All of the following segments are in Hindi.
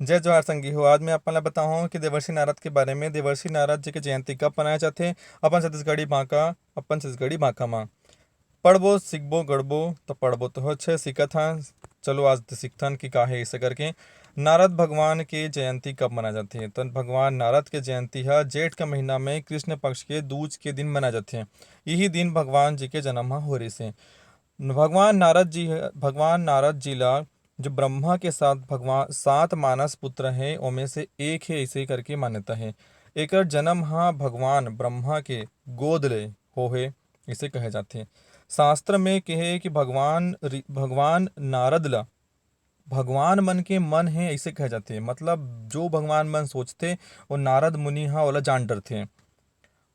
जय जोहार संगी हो। आज मैं अपन ला बताऊँ कि देवर्षि नारद के बारे में। देवर्षि नारद जी के जयंती कब मनाए जाथे अपन छत्तीसगढ़ी भाका मां। पढ़बो सिखबो गढ़बो तो पढ़बो तो अच्छे सीखत हन। चलो आज तो सीखथन कि का है इसे करके। नारद भगवान के जयंती कब मनाए जाथे? तो भगवान नारद के जयंती है जेठ के महीना में कृष्ण पक्ष के दूज के दिन मनाए जाथे। यही दिन भगवान जी के जन्म हो रही से। भगवान नारद जी ला जो ब्रह्मा के साथ भगवान 7 मानस पुत्र हैं ओमे से एक है ऐसे करके मान्यता है। एकर जन्म हा भगवान ब्रह्मा के गोद ले होहे इसे कहे जाथे। शास्त्र में कहे कि भगवान नारद ला भगवान मन के मन है ऐसे कहे जाथे। मतलब जो भगवान मन सोचते वो नारद मुनि हा ओला जान डरथे।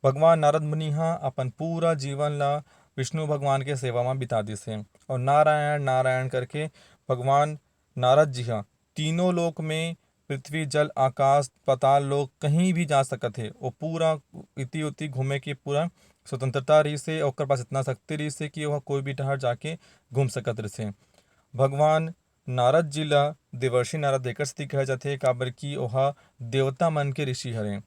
भगवान नारद मुनि हा अपन पूरा जीवन ला विष्णु भगवान के सेवा में बिता दिस हे। और नारायण नारायण करके भगवान नारद जी हा तीनों लोक में पृथ्वी जल आकाश पाताल लोक कहीं भी जा सकत हे। वो पूरा इति उति घूमे के पूरा स्वतंत्रता रही से। ओकर पास इतना शक्ति रही से कि वह कोई भी ठहर जाके घूम सकत रही। भगवान नारद जी ला देवर्षि नारद एकर सेती कहे जाथे काबर की ओहा देवता मन के ऋषि हरे।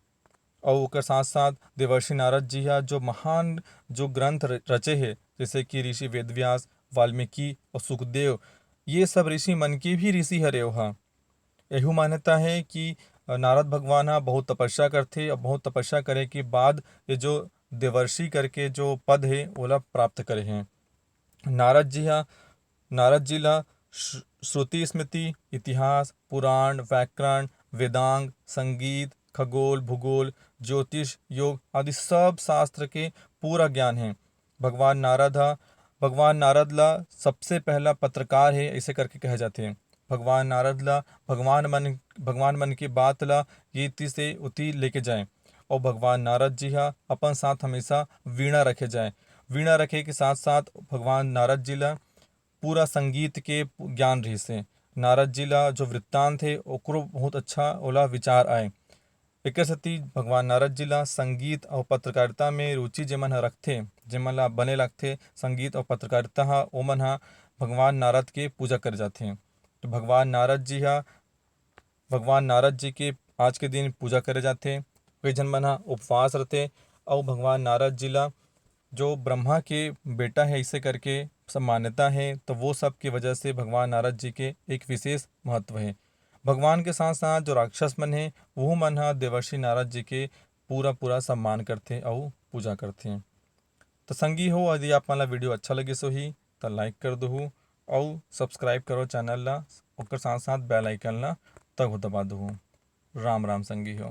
और ओकर साथ साथ देवर्षि नारद जी हा जो महान जो ग्रंथ रचे हे जैसे कि ऋषि वेदव्यास वाल्मीकि और सुखदेव ये सब ऋषि मन के भी ऋषि हरे ओहा। एहू मान्यता है कि नारद भगवान हा बहुत तपस्या करथे और बहुत तपस्या करे के बाद ये जो देवर्षि करके जो पद है ओला प्राप्त करे हैं। नारद जी हा नारद जी ला श्रुति स्मृति इतिहास पुराण व्याकरण वेदांग संगीत खगोल भूगोल ज्योतिष योग आदि सब शास्त्र के पूरा ज्ञान है। भगवान नारद ला सबसे पहला पत्रकार है ऐसे करके कहे जाते हैं। भगवान नारद ला भगवान मन की बात ला ये इति से उति लेके जाए। और भगवान नारद जी हा अपन साथ हमेशा वीणा रखे जाए। वीणा रखे के साथ साथ भगवान नारद जी ला पूरा संगीत के ज्ञान रही से। नारद जी ला जो वृत्तांत है ओकरो बहुत अच्छा ओला विचार आए। एकर सेती भगवान नारद जी ला संगीत और पत्रकारिता में रुचि जेमन ह रखथे जेमन ला बने लगथे संगीत और पत्रकारिता हा ओमन हा भगवान नारद के पूजा करे जाथे। तो भगवान नारद जी के आज के दिन पूजा करे जाथे। कई झन मन हा उपवास रथे। और भगवान नारद जी ला जो ब्रह्मा के बेटा है इसे करके सब मान्यता है। तो वो सब की वजह से भगवान नारद जी के एक विशेष महत्व है। भगवान के साथ साथ जो राक्षस मन है वो मन हा देवर्षि नारद जी के पूरा पूरा सम्मान करते और पूजा करते। तो संगी हो यदि आप मन ला वीडियो अच्छा लगे सो ही तो लाइक कर दहु और सब्सक्राइब करो चैनल ला। ओकर साथ साथ बेल आइकन ला तब दबा दहु। राम राम संगी हो।